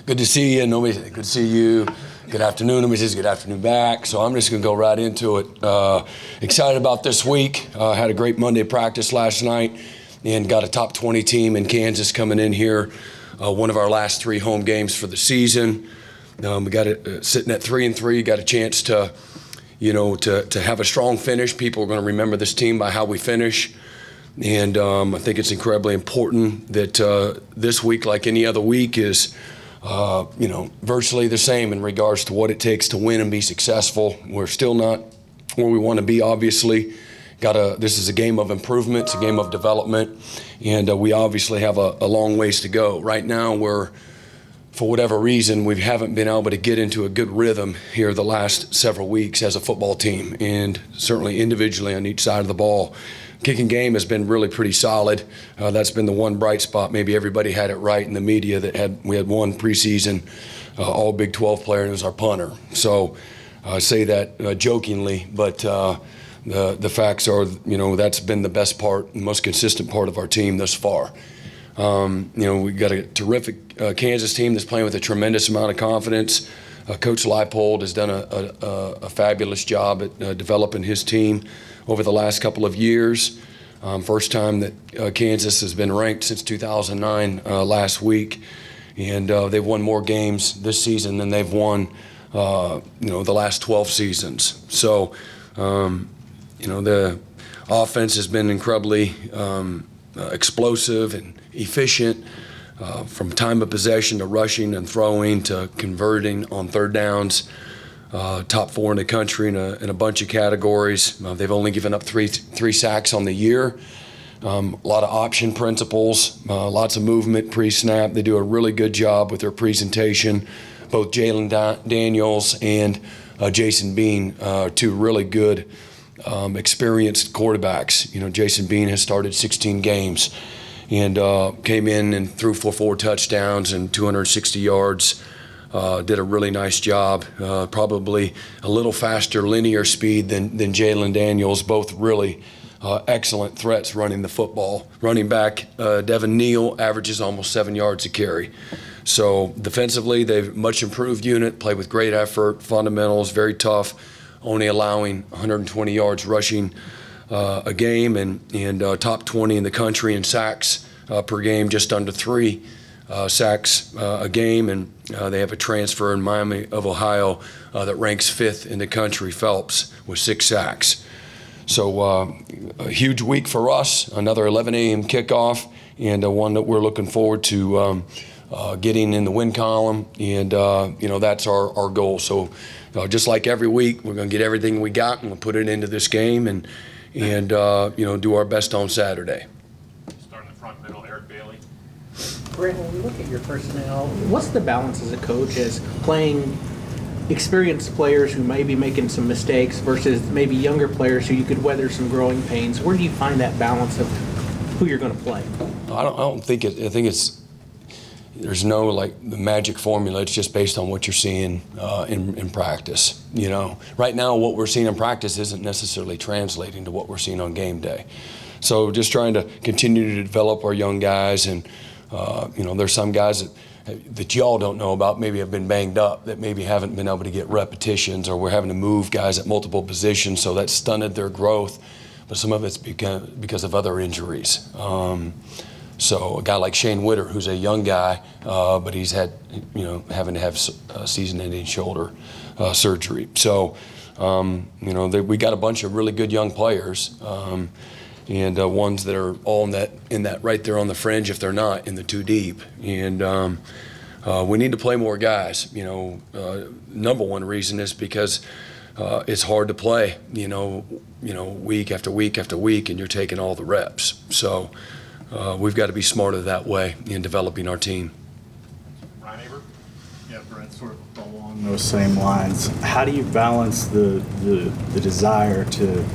Good to see you. Nobody said good to see you. Good afternoon. Nobody says good afternoon back. So I'm just going to go right into it. Excited about this week. Had a great Monday practice last night and got a top 20 team in Kansas coming in here. One of our last 3 home games for the season. We got it sitting at 3-3. Got a chance to, to have a strong finish. People are going to remember this team by how we finish. And I think it's incredibly important that this week, like any other week, is virtually the same in regards to what it takes to win and be successful. We're still not where we want to be, obviously. This is a game of improvement, it's a game of development, and we obviously have a long ways to go. Right now, for whatever reason, we haven't been able to get into a good rhythm here the last several weeks as a football team, and certainly individually on each side of the ball. Kicking game has been really pretty solid. That's been the one bright spot. Maybe everybody had it right in the media that we had one preseason all Big 12 player, and it was our punter. So I say that jokingly, but the facts are, that's been the best part, the most consistent part of our team thus far. We got a terrific Kansas team that's playing with a tremendous amount of confidence. Coach Leipold has done a fabulous job at developing his team over the last couple of years. First time that Kansas has been ranked since 2009 last week. And they've won more games this season than they've won, the last 12 seasons. So, the offense has been incredibly explosive and efficient, from time of possession to rushing and throwing to converting on third downs. Top 4 in the country in a bunch of categories. They've only given up three sacks on the year. A lot of option principles, lots of movement pre-snap. They do a really good job with their presentation. Both Jalen Daniels and Jason Bean are 2 really good, experienced quarterbacks. Jason Bean has started 16 games and came in and threw for 4 touchdowns and 260 yards. Did a really nice job, probably a little faster linear speed than Jalen Daniels, both really excellent threats running the football. Running back, Devin Neal averages almost 7 yards a carry. So defensively, they've much improved unit, play with great effort, fundamentals, very tough, only allowing 120 yards rushing a game and top 20 in the country in sacks per game, just under 3. Sacks a game, and they have a transfer in Miami of Ohio that ranks 5th in the country, Phelps, with 6 sacks. So a huge week for us, another 11 a.m. kickoff, and one that we're looking forward to getting in the win column, and that's our goal. So just like every week, we're going to get everything we got and we'll put it into this game and do our best on Saturday. Brent, when we look at your personnel, what's the balance as a coach as playing experienced players who may be making some mistakes versus maybe younger players who you could weather some growing pains? Where do you find that balance of who you're going to play? I don't think it. I think there's no the magic formula. It's just based on what you're seeing in practice. Right now what we're seeing in practice isn't necessarily translating to what we're seeing on game day. So just trying to continue to develop our young guys and. There's some guys that y'all don't know about, maybe have been banged up, that maybe haven't been able to get repetitions, or we're having to move guys at multiple positions, so that's stunted their growth. But some of it's because of other injuries. So a guy like Shane Witter, who's a young guy, but he's had, having to have season-ending shoulder surgery. So, we got a bunch of really good young players. And ones that are all in that right there on the fringe, if they're not in the 2 deep. And we need to play more guys. Number one reason is because it's hard to play. Week after week after week, and you're taking all the reps. So we've got to be smarter that way in developing our team. Yeah, Brent, sort of along those same lines. How do you balance the desire to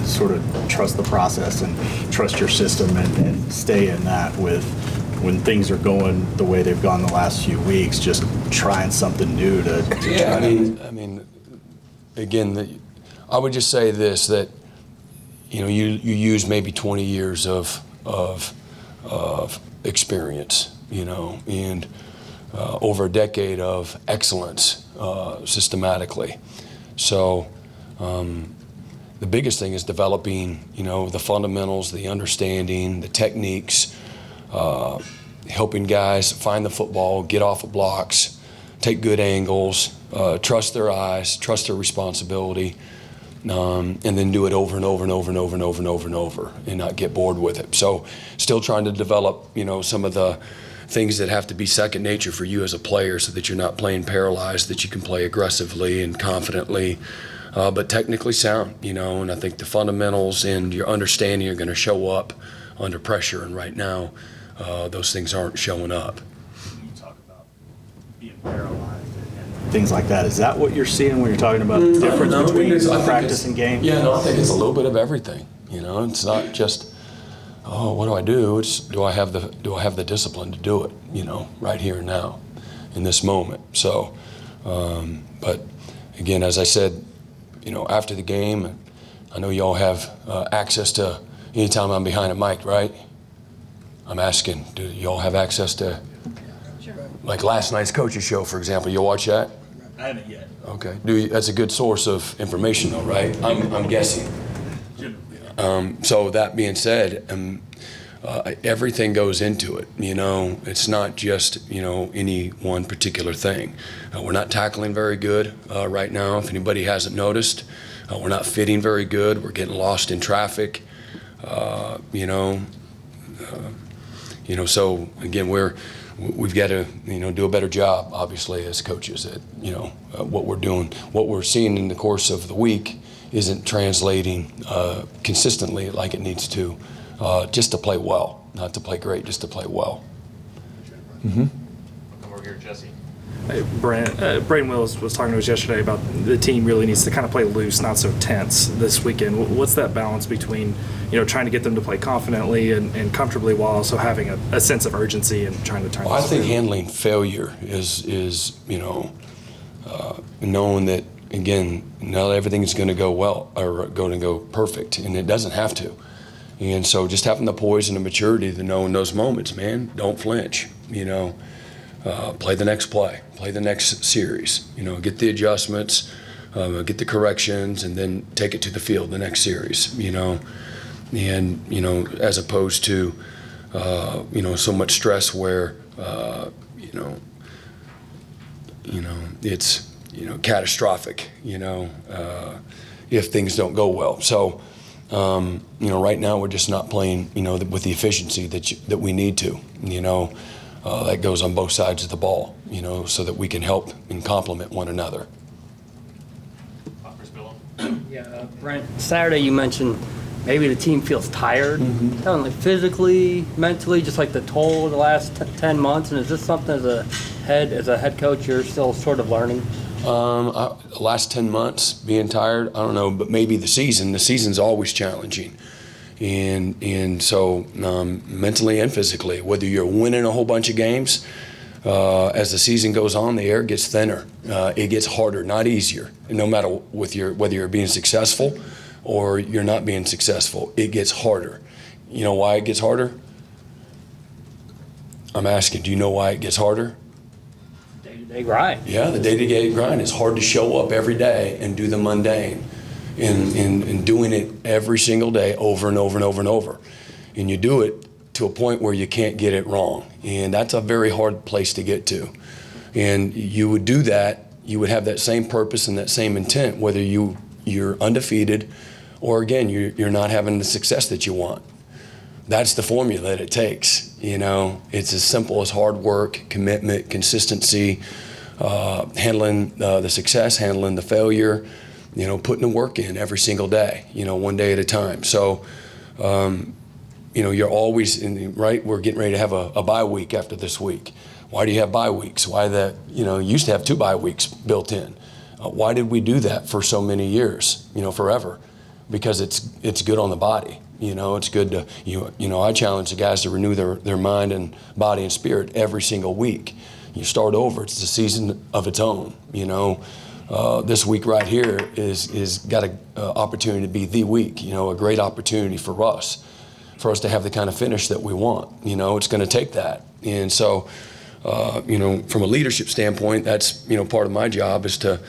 sort of trust the process and trust your system and stay in that with when things are going the way they've gone the last few weeks, just trying something new to yeah, I mean, again, I would just say this, that you use maybe 20 years of experience, and over a decade of excellence systematically. So the biggest thing is developing, the fundamentals, the understanding, the techniques, helping guys find the football, get off of blocks, take good angles, trust their eyes, trust their responsibility, and then do it over and over and over and over and over and over and over and not get bored with it. So still trying to develop, some of the things that have to be second nature for you as a player so that you're not playing paralyzed, that you can play aggressively and confidently, but technically sound, and I think the fundamentals and your understanding are going to show up under pressure, and right now those things aren't showing up. You talk about being paralyzed and things like that. Is that what you're seeing when you're talking about the difference between practice and game? Yeah, no, I think it's a little bit of everything. It's not just, what do I do? It's do I have the discipline to do it? Right here and now, in this moment. So, but again, as I said, after the game, I know y'all have access to anytime I'm behind a mic, right? I'm asking, do y'all have access to, like last night's coaches show, for example? You watch that? I haven't yet. Okay. That's a good source of information, though, right? I'm guessing. So that being said, everything goes into it. It's not just any one particular thing. We're not tackling very good right now. If anybody hasn't noticed, we're not fitting very good. We're getting lost in traffic. So again, we've got to do a better job, obviously, as coaches at what we're doing. What we're seeing in the course of the week isn't translating consistently like it needs to, just to play well, not to play great, just to play well. Come over here, Jesse. Hey, Brent Venables was talking to us yesterday about the team really needs to kind of play loose, not so tense this weekend. What's that balance between, trying to get them to play confidently and comfortably while also having a sense of urgency and trying to turn Well, I this think around? handling failure is knowing that, again, not everything is going to go well or going to go perfect, and it doesn't have to. And so just having the poise and the maturity to know in those moments, man, don't flinch, play the next play, play the next series, get the adjustments, get the corrections, and then take it to the field the next series, and, as opposed to, so much stress where, it's, catastrophic, if things don't go well. So, right now we're just not playing, with the efficiency that we need to, that goes on both sides of the ball, so that we can help and complement one another. Yeah, Brent, Saturday you mentioned maybe the team feels tired, not only physically, mentally, just like the toll of the last 10 months. And is this something as a head coach you're still sort of learning? The last 10 months being tired, I don't know, but maybe the season's always challenging. And so mentally and physically, whether you're winning a whole bunch of games, as the season goes on, the air gets thinner. It gets harder, not easier. And no matter whether you're being successful or you're not being successful, it gets harder. You know why it gets harder? I'm asking, do you know why it gets harder? Day-to-day grind. Yeah, the day-to-day grind. It's hard to show up every day and do the mundane. And doing it every single day over and over and over and over. And you do it to a point where you can't get it wrong. And that's a very hard place to get to. And you would do that, you would have that same purpose and that same intent, whether you're undefeated or, again, you're not having the success that you want. That's the formula that it takes. It's as simple as hard work, commitment, consistency, handling the success, handling the failure, putting the work in every single day, one day at a time. So, you're always right. We're getting ready to have a bye week after this week. Why do you have bye weeks? Why you used to have 2 bye weeks built in. Why did we do that for so many years, forever? Because it's good on the body. It's good to, I challenge the guys to renew their mind and body and spirit every single week. You start over. It's a season of its own, This week right here is got an opportunity to be the week, a great opportunity for us to have the kind of finish that we want. It's going to take that. And so from a leadership standpoint, that's, part of my job is to,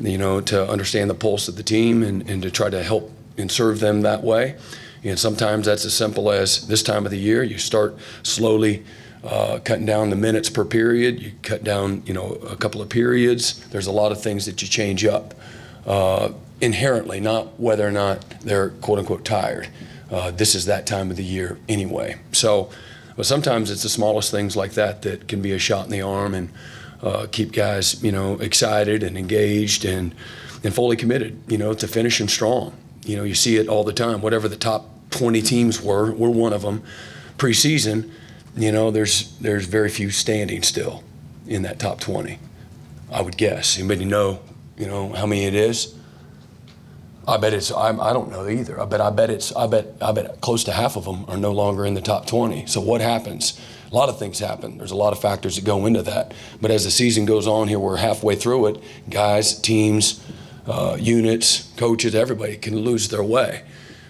to understand the pulse of the team and to try to help and serve them that way. And sometimes that's as simple as this time of the year, you start slowly cutting down the minutes per period. You cut down, a couple of periods. There's a lot of things that you change up inherently, not whether or not they're quote unquote tired. This is that time of the year anyway. So, but sometimes it's the smallest things like that that can be a shot in the arm and keep guys, excited and engaged and fully committed, to finishing strong. You see it all the time. Whatever the top 20 teams we're one of them. Preseason, there's very few standing still in that top 20. I would guess. Anybody know, how many it is? I bet it's. I don't know either. I bet close to half of them are no longer in the top 20. So what happens? A lot of things happen. There's a lot of factors that go into that. But as the season goes on here, we're halfway through it. Guys, teams, units, coaches, everybody can lose their way.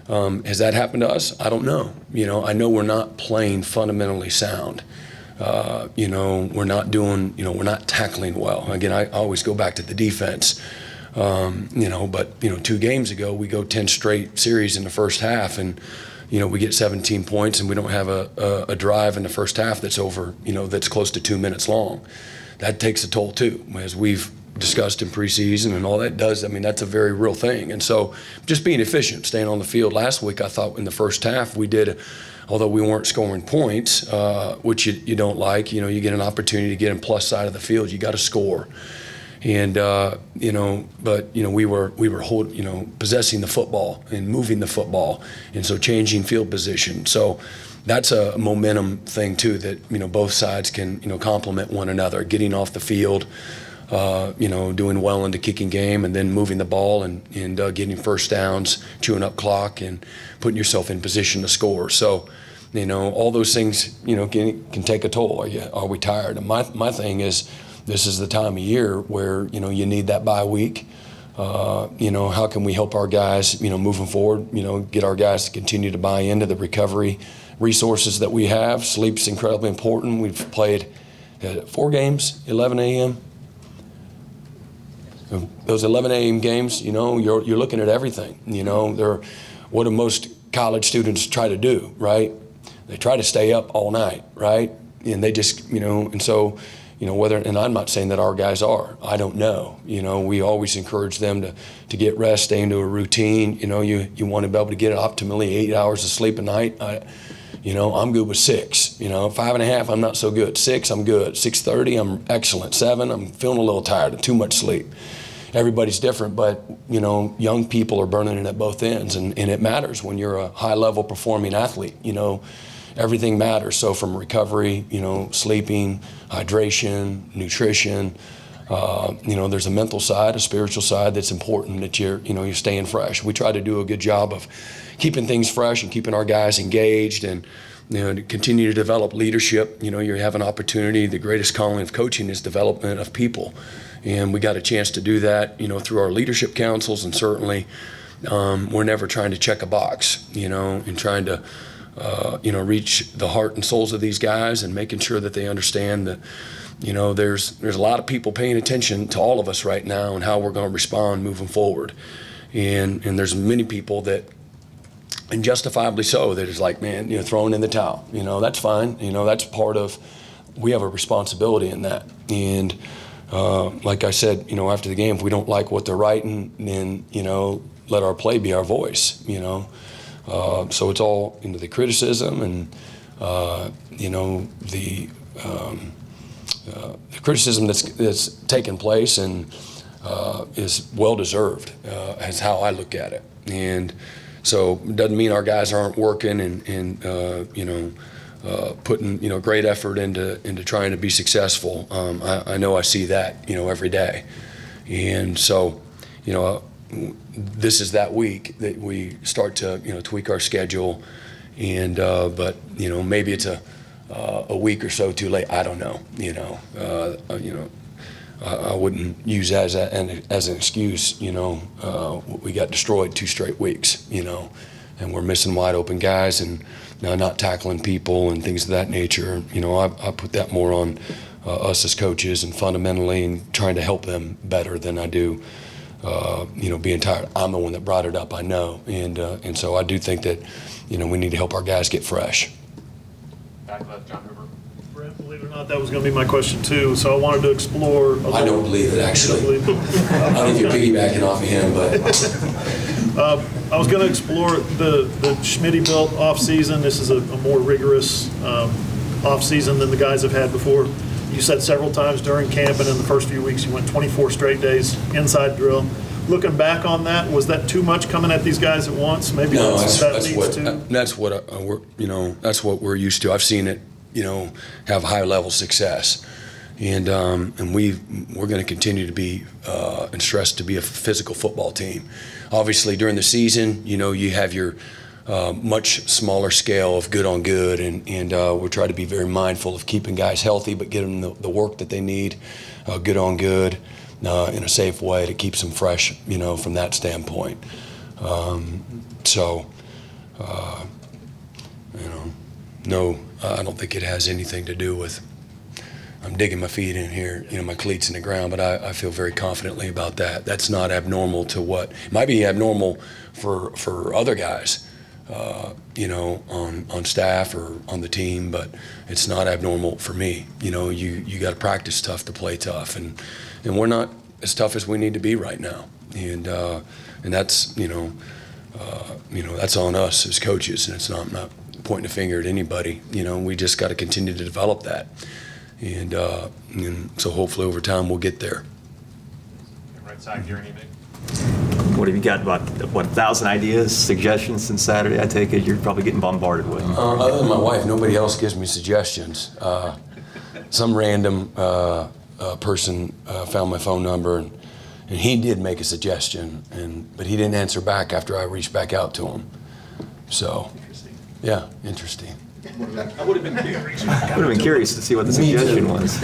Has that happened to us? I don't know. I know we're not playing fundamentally sound. We're not doing. We're not tackling well. Again, I always go back to the defense. But 2 games ago we go 10 straight series in the first half, and we get 17 points, and we don't have a drive in the first half that's over, that's close to 2 minutes long. That takes a toll too, as we've discussed in preseason and all that does. I mean, that's a very real thing. And so just being efficient, staying on the field. Last week, I thought in the first half we did, although we weren't scoring points, which you don't like, you get an opportunity to get in plus side of the field, you got to score. And we were possessing the football and moving the football, and so changing field position. So that's a momentum thing too that both sides can complement one another. Getting off the field, doing well in the kicking game, and then moving the ball and getting first downs, chewing up clock, and putting yourself in position to score. So all those things can take a toll. Are we tired? And my thing is, this is the time of year where you need that bye week. How can we help our guys moving forward, get our guys to continue to buy into the recovery resources that we have. Sleep's incredibly important. We've played 4 games, 11 a.m. Those 11 a.m. games, you're looking at everything. What do most college students try to do, right? They try to stay up all night, right? And they just, and so whether, and I'm not saying that our guys are, I don't know. We always encourage them to get rest, stay into a routine. You want to be able to get optimally 8 hours of sleep a night. I'm good with 6. 5.5, I'm not so good. 6, I'm good. 6:30, I'm excellent. 7, I'm feeling a little tired of too much sleep. Everybody's different, but young people are burning it at both ends, and it matters when you're a high-level performing athlete. Everything matters. So from recovery, sleeping, hydration, nutrition, there's a mental side, a spiritual side that's important that you're staying fresh. We try to do a good job of keeping things fresh and keeping our guys engaged and, to continue to develop leadership. You have an opportunity. The greatest calling of coaching is development of people. And we got a chance to do that, through our leadership councils, and certainly we're never trying to check a box, and trying to reach the heart and souls of these guys and making sure that they understand that, there's a lot of people paying attention to all of us right now and how we're going to respond moving forward. And there's many people that, and justifiably so, that is like, man, throwing in the towel. That's fine. That's part of, we have a responsibility in that. And like I said, after the game, if we don't like what they're writing, then, let our play be our voice, So it's all into the criticism and, the criticism that's taken place and is well-deserved, is how I look at it. And so it doesn't mean our guys aren't working and putting, great effort into trying to be successful. I know I see that, every day. And so, this is that week that we start to, tweak our schedule, and but maybe it's a week or so too late. I don't know. I wouldn't use that as an excuse. We got destroyed 2 straight weeks. And we're missing wide open guys and not tackling people and things of that nature. I put that more on us as coaches and fundamentally and trying to help them better than I do, being tired. I'm the one that brought it up, I know. And so I do think that, we need to help our guys get fresh. Back left, John Hoover. Brent, believe it or not, that was going to be my question too. So I wanted to explore. I don't believe it, actually. You don't believe it? I don't think you're piggybacking off of him, but I was going to explore the Schmitty-built off-season. This is a more rigorous off-season than the guys have had before. You said several times during camp and in the first few weeks you went 24 straight days inside drill. Looking back on that, was that too much coming at these guys at once? Maybe no, that's what we're used to. I've seen it, have high-level success. And we're going to continue to be and stress to be a physical football team. Obviously, during the season, you have your much smaller scale of good on good, and we'll try to be very mindful of keeping guys healthy, but getting them the work that they need, good on good, in a safe way to keep them fresh, from that standpoint. No, I don't think it has anything to do with. I'm digging my feet in here, my cleats in the ground, but I feel very confidently about that. That's not abnormal to what it might be abnormal for other guys, on staff or on the team, but it's not abnormal for me. You got to practice tough to play tough, and we're not as tough as we need to be right now, and that's that's on us as coaches, and it's not. I'm not pointing a finger at anybody. We just got to continue to develop that. And so hopefully over time we'll get there. Right side, Gary Niemiec. What have you got, about 1,000 ideas, suggestions since Saturday? I take it you're probably getting bombarded with. Other than my wife, nobody else gives me suggestions. Some random person found my phone number, and he did make a suggestion, but he didn't answer back after I reached back out to him. So, yeah, interesting. I would have been curious to see what the suggestion was.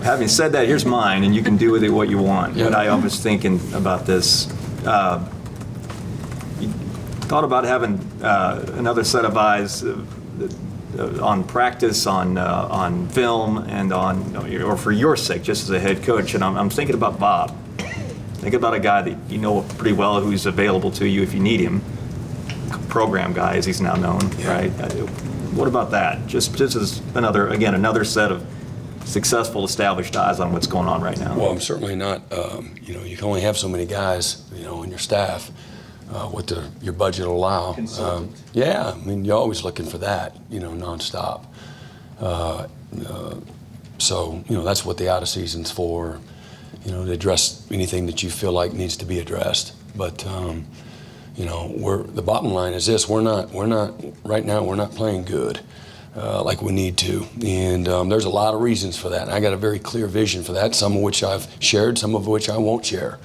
Having said that, here's mine, and you can do with it what you want. Yeah. But I was thinking about this. You thought about having another set of eyes on practice, on film, and or for your sake, just as a head coach. And I'm thinking about Bob. Think about a guy that you know pretty well, who's available to you if you need him. Program guy, as he's now known, right? What about that? Just as another set of successful, established eyes on what's going on right now. Well, I'm certainly not. You can only have so many guys, in your staff, what your budget will allow. Yeah, you're always looking for that, nonstop. So that's what the out of season's for, to address anything that you feel like needs to be addressed. But the bottom line is this: we're not right now. We're not playing good like we need to, and there's a lot of reasons for that. And I got a very clear vision for that. Some of which I've shared, some of which I won't share.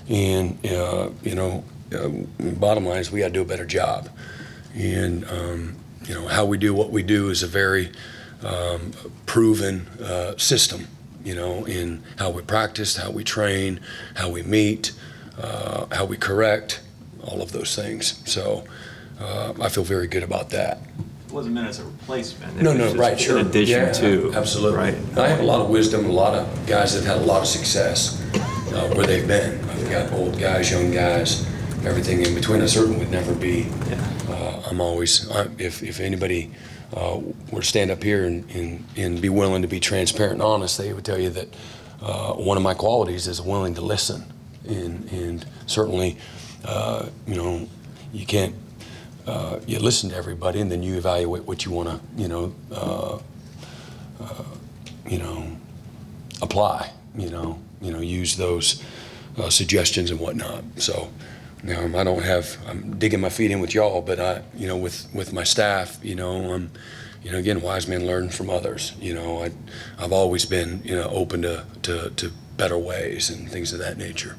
And bottom line is we got to do a better job. And how we do what we do is a very proven system. In how we practice, how we train, how we meet, how we correct. All of those things. So I feel very good about that. It wasn't meant as a replacement. No, right, sure. In addition to. Absolutely. Right. I have a lot of wisdom, a lot of guys that have had a lot of success where they've been. I've got old guys, young guys, everything in between. I certainly would never be. I'm always, if anybody were to stand up here and be willing to be transparent and honest, they would tell you that one of my qualities is willing to listen. And certainly, you can't, you listen to everybody and then you evaluate what you want to, apply, use those suggestions and whatnot. So, I'm digging my feet in with y'all, but with my staff, again, wise men learn from others. I've always been, open to better ways and things of that nature.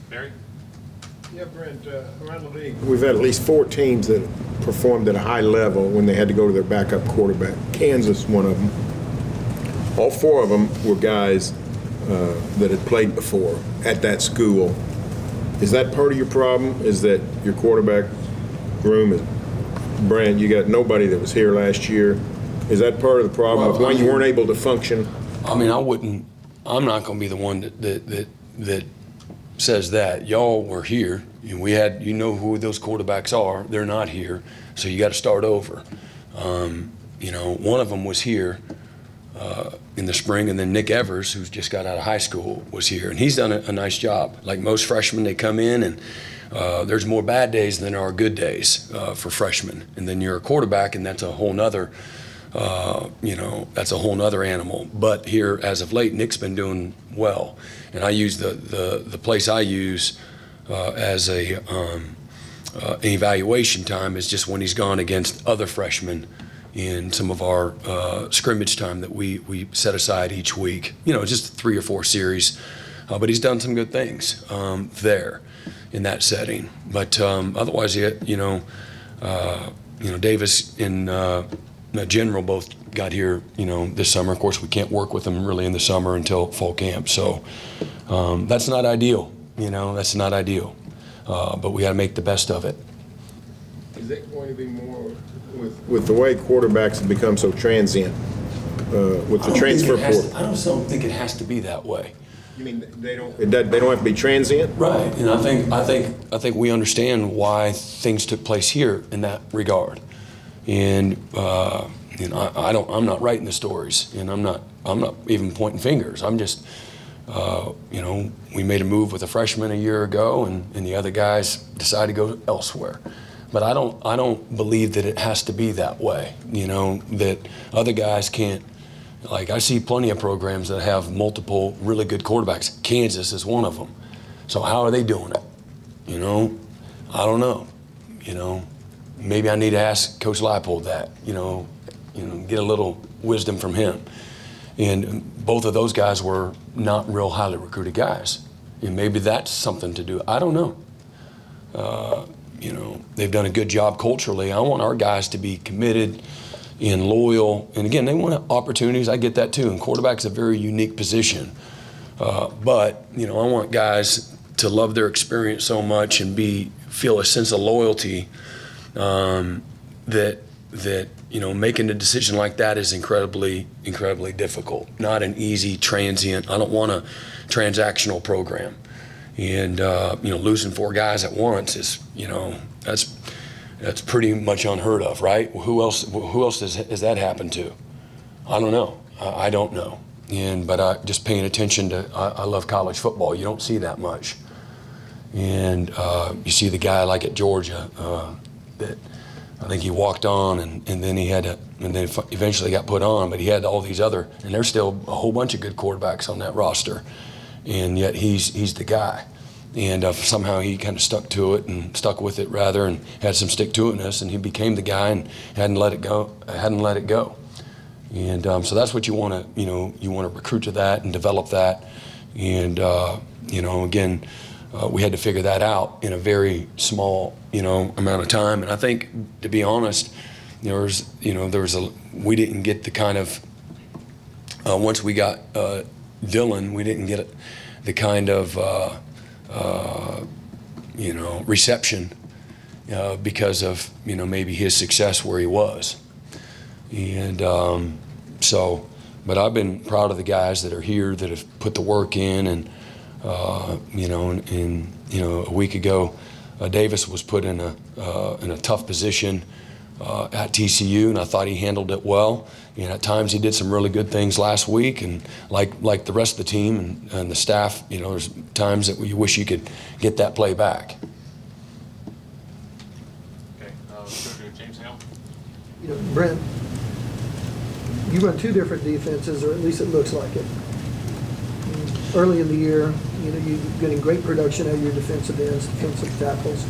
Barry? Yeah, Brent, around the league, we've had at least 4 teams that performed at a high level when they had to go to their backup quarterback. Kansas, one of them. All 4 of them were guys that had played before at that school. Is that part of your problem? Is that your quarterback room is, Brent, you got nobody that was here last year Is that part of the problem of why you weren't able to function? I mean, I'm not going to be the one that says that. Y'all were here, and we had, you know who those quarterbacks are. They're not here, so you got to start over. You know, one of them was here in the spring, and then Nick Evers, who's just got out of high school, was here, and he's done a nice job. Like most freshmen, they come in, and there's more bad days than there are good days for freshmen. And then you're a quarterback, and that's a whole nother, that's a whole nother animal. But here, as of late, Nick's been doing well, and I use the place I use as an evaluation time is just when he's gone against other freshmen in some of our scrimmage time that we set aside each week. You know, just 3 or 4 series, but he's done some good things there in that setting. But otherwise, Davis and General both got here, this summer. Of course, we can't work with them really in the summer until fall camp. So that's not ideal. That's not ideal. But we got to make the best of it. Is it going to be more with the way quarterbacks have become so transient with the transfer portal? I don't think it has to be that way. You mean they don't have to be transient? Right, and I think we understand why things took place here in that regard, and I'm not writing the stories, and I'm not even pointing fingers. I'm just we made a move with a freshman a year ago, and the other guys decided to go elsewhere. But I don't believe that it has to be that way. That other guys can't. Like, I see plenty of programs that have multiple really good quarterbacks. Kansas is one of them. So how are they doing it? I don't know. Maybe I need to ask Coach Leipold that. Get a little wisdom from him. And both of those guys were not real highly recruited guys. And maybe that's something to do. I don't know. They've done a good job culturally. I want our guys to be committed and loyal. And again, they want opportunities. I get that too. And quarterback's a very unique position. But I want guys to love their experience so much and feel a sense of loyalty that making a decision like that is incredibly, incredibly difficult. Not an easy, transient. I don't want a transactional program. And losing 4 guys at once is, that's pretty much unheard of, right? Who else has that happened to? I don't know. I don't know. But I just paying attention to. I love college football. You don't see that much. And you see the guy like at Georgia that I think he walked on, and then he had to, and then eventually got put on. But he had all these other, and there's still a whole bunch of good quarterbacks on that roster. And yet he's the guy, and somehow he kind of stuck with it rather, and had some stick-to-itness, and he became the guy and hadn't let it go. And so that's what you want to recruit to that and develop that, and again, we had to figure that out in a very small amount of time. And I think, to be honest, we didn't get the kind of once we got Dylan, we didn't get the kind of reception because of maybe his success where he was, and but I've been proud of the guys that are here that have put the work in, and a week ago, Davis was put in a tough position at TCU, and I thought he handled it well. And at times he did some really good things last week, and like the rest of the team and the staff, there's times that you wish you could get that play back. Okay, let's go to James Hale. Brent, you run 2 different defenses, or at least it looks like it. Early in the year, you're getting great production out of your defensive ends, defensive tackles.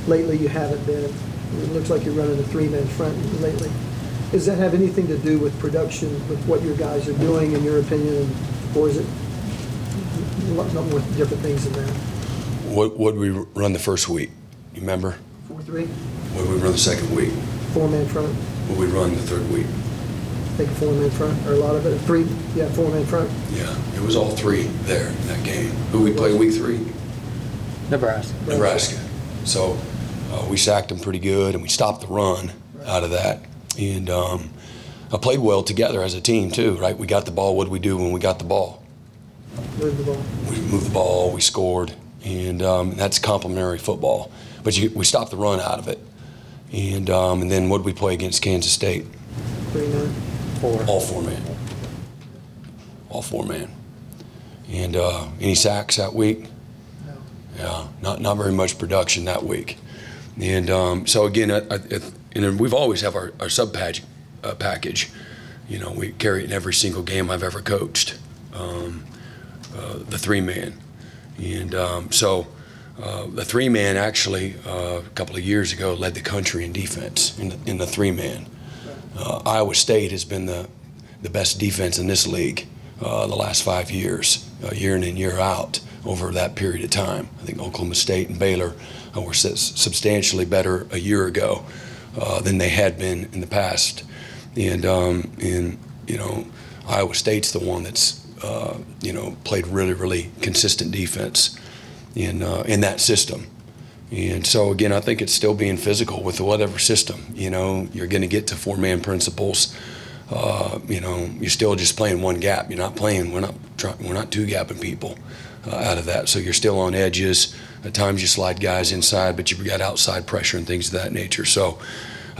Lately, you haven't been. It looks like you're running a 3-man front lately. Does that have anything to do with production, with what your guys are doing, in your opinion, or is it a lot more different things than that? What would we run the first week? You remember? 4-3? What would we run the second week? 4-man front. What would we run the third week? I think a 4-man front, or a lot of it. 4-man front. Yeah, it was all 3 there in that game. Who we play week 3? Nebraska. So we sacked them pretty good, and we stopped the run out of that. And played well together as a team too, right? We got the ball. What did we do when we got the ball? Move the ball. We moved the ball. We scored, and that's complementary football. But we stopped the run out of it, and then what did we play against Kansas State? 3-9. All four man. And any sacks that week? No. Yeah, not very much production that week. And so again, and we've always have our sub package. You know, we carry it in every single game I've ever coached. The 3-man, and so the 3-man actually a couple of years ago led the country in defense in the 3-man. Iowa State has been the best defense in this league the last 5 years, year in and year out over that period of time. I think Oklahoma State and Baylor were substantially better a year ago than they had been in the past. And you know, Iowa State's the one that's you know, played really consistent defense in that system. And so again, I think it's still being physical with whatever system. You know, you're going to get to 4-man principles. You know, you're still just playing one gap. You're not playing. We're not 2-gapping people out of that. So you're still on edges. At times you slide guys inside, but you've got outside pressure and things of that nature. So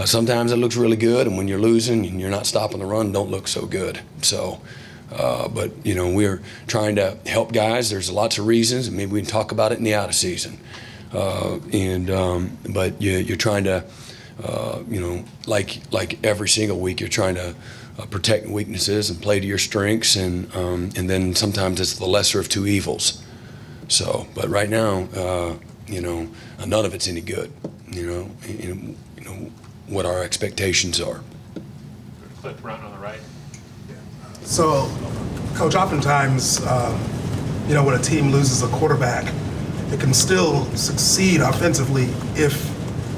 sometimes it looks really good, and when you're losing and you're not stopping the run, don't look so good. So. But you know, we're trying to help guys. There's lots of reasons, and maybe we can talk about it in the out of season. But you're trying to, you know, like every single week, you're trying to protect weaknesses and play to your strengths, and then sometimes it's the lesser of two evils. So, but right now, you know, none of it's any good. You know what our expectations are. Cliff Broughton on the right. So, Coach, oftentimes, you know, when a team loses a quarterback, it can still succeed offensively if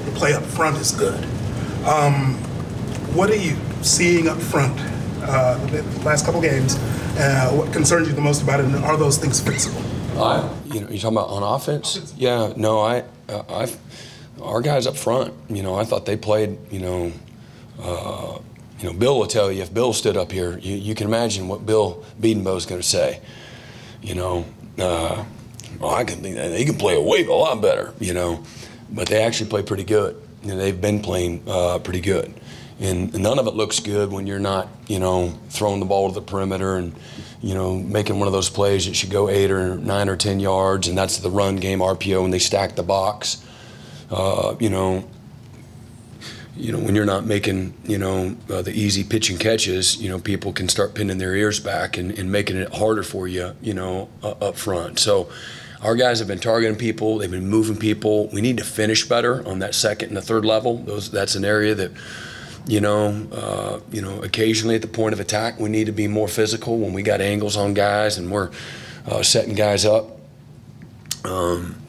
the play up front is good. What are you seeing up front the last couple games? What concerns you the most about it, and are those things fixable? You know, you're talking about on offense? Yeah, no, our guys up front, you know, I thought they played, you know, Bill will tell you, if Bill stood up here, you can imagine what Bill Biedenbow is going to say. You know, well, I can think that they can play a lot better, you know, but they actually play pretty good. You know, they've been playing pretty good. And none of it looks good when you're not, you know, throwing the ball to the perimeter and, you know, making one of those plays that should go 8 or 9 or 10 yards, and that's the run game, RPO, and they stack the box. You know, when you're not making, you know, the easy pitch and catches, you know, people can start pinning their ears back and making it harder for you, you know, up front. So our guys have been targeting people. They've been moving people. We need to finish better on that second and the third level. That's an area that, you know, occasionally at the point of attack, we need to be more physical when we got angles on guys and we're setting guys up.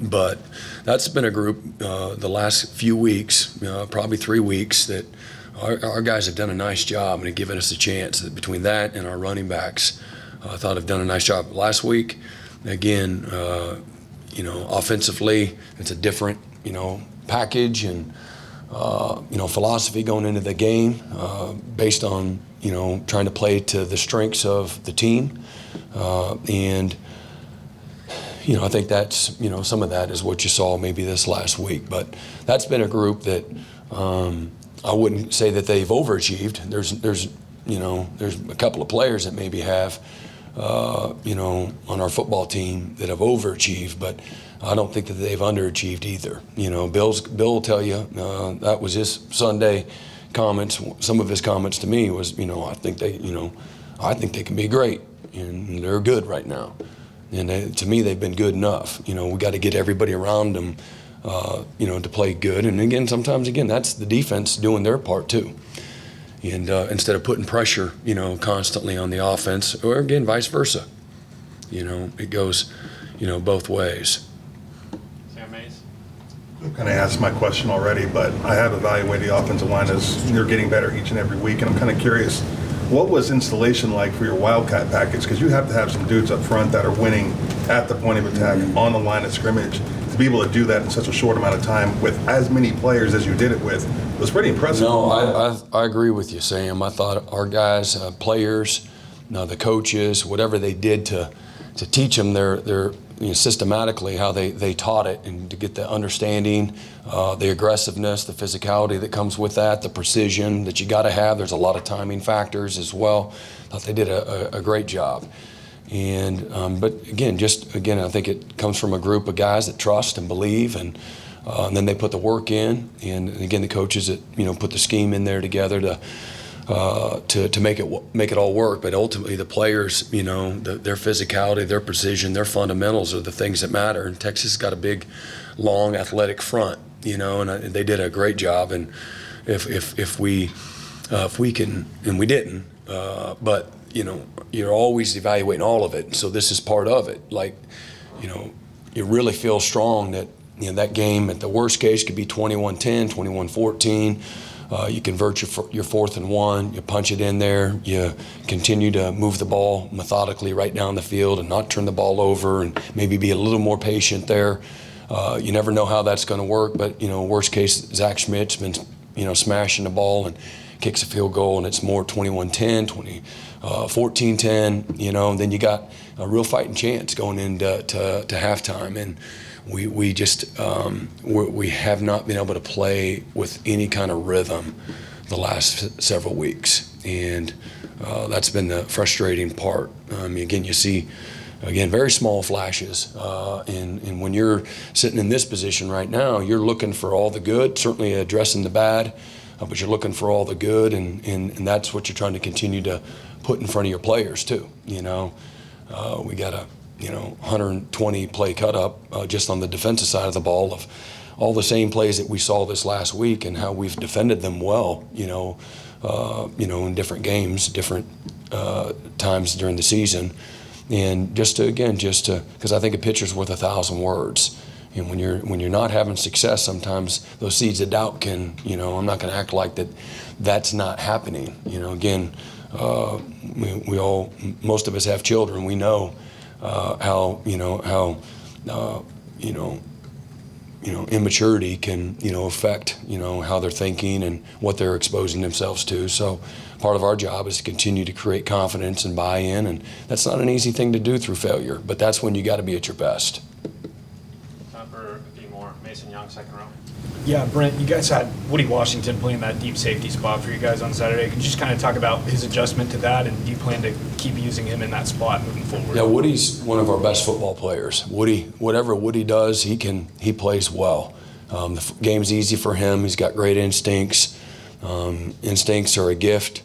But that's been a group the last few weeks, probably 3 weeks, that our guys have done a nice job and have given us a chance. That between that and our running backs, I thought have done a nice job. Last week, again, you know, offensively, it's a different, you know, package and, you know, philosophy going into the game based on, you know, trying to play to the strengths of the team. And you know, I think that's, you know, some of that is what you saw maybe this last week. But that's been a group that I wouldn't say that they've overachieved. There's you know, there's a couple of players that maybe have, you know, on our football team that have overachieved, but I don't think that they've underachieved either. You know, Bill will tell you that was his Sunday comments. Some of his comments to me was, you know, I think they can be great, and they're good right now. And to me, they've been good enough. You know, we got to get everybody around them, you know, to play good. And again, sometimes, that's the defense doing their part too. And instead of putting pressure, you know, constantly on the offense, or again, vice versa. You know, it goes, you know, both ways. Sam Mays. I'm kind of asked my question already, but I have evaluated the offensive line as they're getting better each and every week, and I'm kind of curious, what was installation like for your Wildcat package? Because you have to have some dudes up front that are winning at the point of attack on the line of scrimmage. to be able to do that in such a short amount of time with as many players as you did it with was pretty impressive. No, I agree with you, Sam. I thought our guys, players, the coaches, whatever they did to teach them their systematically how they taught it, and to get the understanding, the aggressiveness, the physicality that comes with that, the precision that you got to have. There's a lot of timing factors as well. I thought they did a great job. And but again, I think it comes from a group of guys that trust and believe, and then they put the work in. And again, the coaches that put the scheme in there together to make it all work. But ultimately, the players, their physicality, their precision, their fundamentals are the things that matter. And Texas has got a big, long, athletic front, and they did a great job. And if we can, and we didn't, but you're always evaluating all of it. So this is part of it. Like, you really feel strong that that game at the worst case could be 21-10, 21-14. You convert your 4th and 1, you punch it in there, you continue to move the ball methodically right down the field and not turn the ball over, and maybe be a little more patient there. You never know how that's going to work, but worst case, Zach Schmidt's been smashing the ball and kicks a field goal, and it's more 21-10, 14-10. Then you got a real fighting chance going into to halftime, and we just we have not been able to play with any kind of rhythm the last several weeks, and that's been the frustrating part. Again, you see very small flashes, and when you're sitting in this position right now, you're looking for all the good, certainly addressing the bad, but you're looking for all the good, and that's what you're trying to continue to put in front of your players too. We got a 120 play cut up just on the defensive side of the ball of all the same plays that we saw this last week, and how we've defended them well, in different games, different times during the season. And just to, because I think a picture's worth 1,000 words. And when you're not having success, sometimes those seeds of doubt can, I'm not going to act like that's not happening. Most of us have children. We know how immaturity can affect how they're thinking and what they're exposing themselves to. So part of our job is to continue to create confidence and buy-in, and that's not an easy thing to do through failure, but that's when you got to be at your best. Time for a few more. Mason Young, second row. Yeah, Brent, you guys had Woody Washington playing that deep safety spot for you guys on Saturday. Could you just kind of talk about his adjustment to that, and do you plan to keep using him in that spot moving forward? Yeah, Woody's one of our best football players. Woody, whatever Woody does, he plays well. The game's easy for him. He's got great instincts. Instincts are a gift.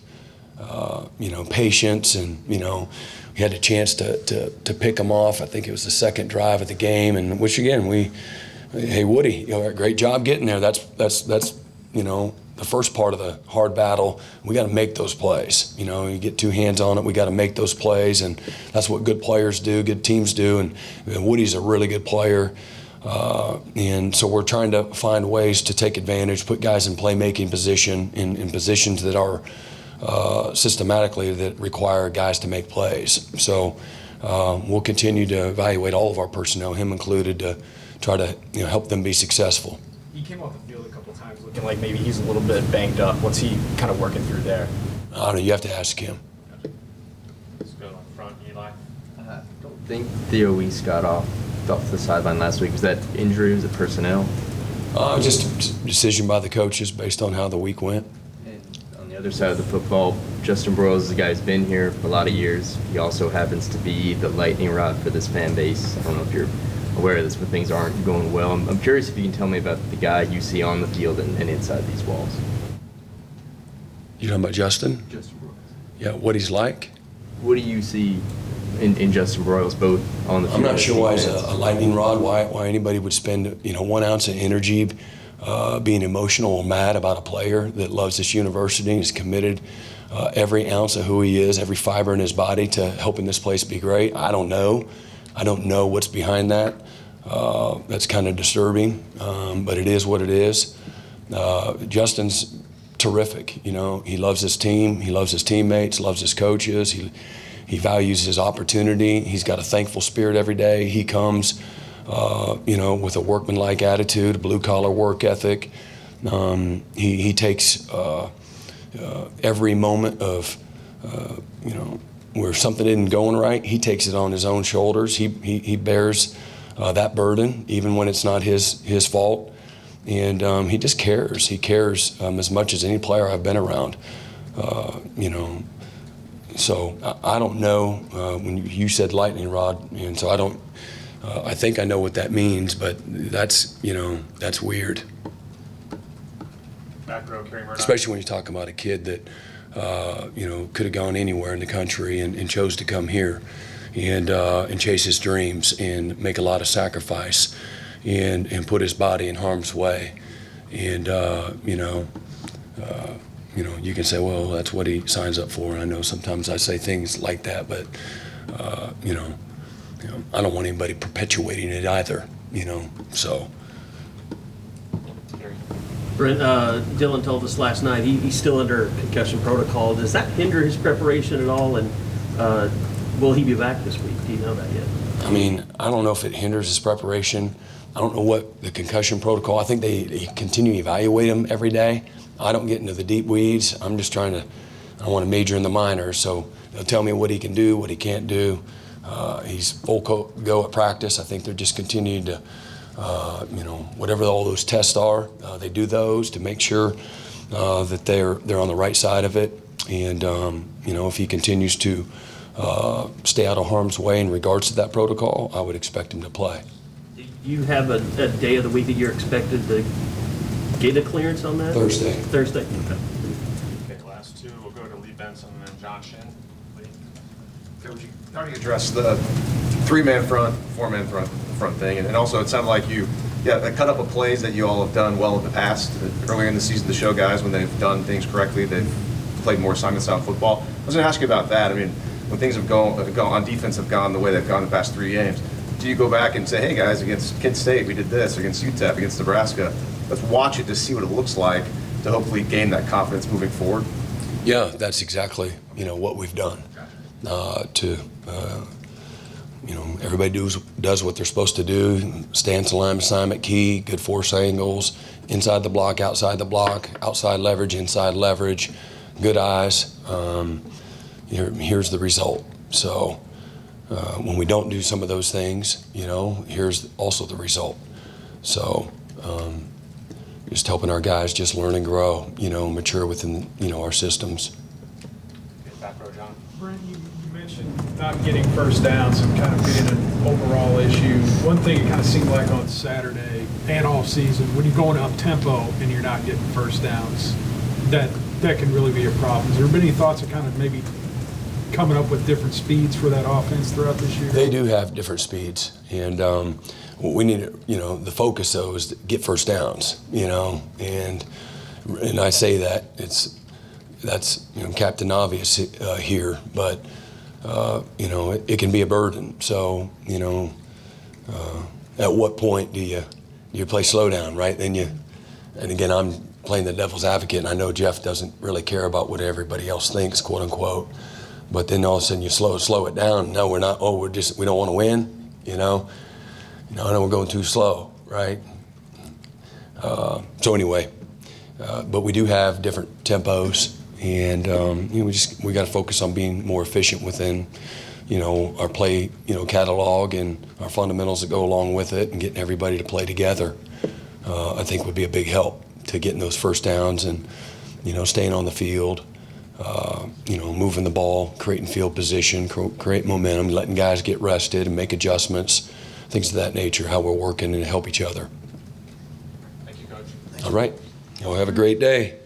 Patience, and we had a chance to pick him off. I think it was the second drive of the game, and which again hey Woody, great job getting there. That's the first part of the hard battle. We got to make those plays. You get two hands on it. We got to make those plays, and that's what good players do, good teams do. And Woody's a really good player, and so we're trying to find ways to take advantage, put guys in playmaking position, in positions that are systematically that require guys to make plays. So we'll continue to evaluate all of our personnel, him included, to try to help them be successful. He came off the field a couple times looking like maybe he's a little bit banged up. What's he kind of working through there? I don't know. You have to ask him. Let's go up front, Eli. I don't think Theo Weiss got off the sideline last week. Was that injury? Was it personnel? Just decision by the coaches based on how the week went. And on the other side of the football, Justin Broyles is a guy who's been here for a lot of years. He also happens to be the lightning rod for this fan base. I don't know if you're aware of this, but things aren't going well. I'm curious if you can tell me about the guy you see on the field and inside these walls. You talking about Justin? Justin Broyles. Yeah, what he's like? What do you see in Justin Broyles, both on the field? I'm not sure why he's a lightning rod, why anybody would spend 1 ounce of energy being emotional or mad about a player that loves this university and is committed every ounce of who he is, every fiber in his body to helping this place be great. I don't know. I don't know what's behind that. That's kind of disturbing, but it is what it is. Justin's terrific. He loves his team. He loves his teammates, loves his coaches. He values his opportunity. He's got a thankful spirit every day. He comes with a workmanlike attitude, a blue-collar work ethic. He takes every moment of, where something isn't going right, he takes it on his own shoulders. He bears that burden, even when it's not his fault. And he just cares. He cares as much as any player I've been around. So I don't know when you said lightning rod, and so I don't. I think I know what that means, but that's weird. Back row, Kerry Murdoch. Especially when you talk about a kid that could have gone anywhere in the country and chose to come here and chase his dreams and make a lot of sacrifice and put his body in harm's way. And you can say, well, that's what he signs up for. And I know sometimes I say things like that, but I don't want anybody perpetuating it either. So. Brent, Dylan told us last night he's still under concussion protocol. Does that hinder his preparation at all? And will he be back this week? Do you know that yet? I mean, I don't know if it hinders his preparation. I don't know what the concussion protocol. I think they continue to evaluate him every day. I don't get into the deep weeds. I'm just I want to major in the minors. So they'll tell me what he can do, what he can't do. He's full go at practice. I think they're just continuing to, whatever all those tests are, they do those to make sure that they're on the right side of it. And if he continues to stay out of harm's way in regards to that protocol, I would expect him to play. Do you have a day of the week that you're expected to get a clearance on that? Thursday. Thursday. Okay. Okay, last two, we'll go to Lee Benson and then John Shin. Lee. How do you address the three-man front, four-man front thing? And also, it sounded like you cut up of plays that you all have done well in the past. Earlier in the season, to show guys when they've done things correctly, they've played more assignment-style football. I was going to ask you about that. I mean, when things have gone on defense have gone the way they've gone the past 3 games, do you go back and say, hey, guys, against Kent State, we did this, against UTEP, against Nebraska, let's watch it to see what it looks like to hopefully gain that confidence moving forward? Yeah, that's exactly, what we've done. Everybody does what they're supposed to do. Stance, line assignment, key, good force angles, inside the block, outside leverage, inside leverage, good eyes. Here's the result. So when we don't do some of those things, here's also the result. So just helping our guys just learn and grow, mature within, our systems. Back row, John. Brent, you mentioned not getting first downs and kind of being an overall issue. One thing it kind of seemed like on Saturday and off season, when you're going up tempo and you're not getting first downs, that can really be a problem. Has there been any thoughts of kind of maybe coming up with different speeds for that offense throughout this year? They do have different speeds, and what we need, the focus though is to get first downs, and I say that that's Captain Obvious here, but it can be a burden. So at what point do you play slow down, right? And again, I'm playing the devil's advocate, and I know Jeff doesn't really care about what everybody else thinks, quote unquote. But then all of a sudden you slow it down. No, we're not. Oh, we don't want to win. I know we're going too slow, right? So anyway, but we do have different tempos, and we got to focus on being more efficient within, our play, catalog and our fundamentals that go along with it, and getting everybody to play together. I think would be a big help to getting those first downs and, staying on the field. Moving the ball, creating field position, create momentum, letting guys get rested and make adjustments, things of that nature, how we're working and help each other. Thank you, Coach. All right. Y'all have a great day.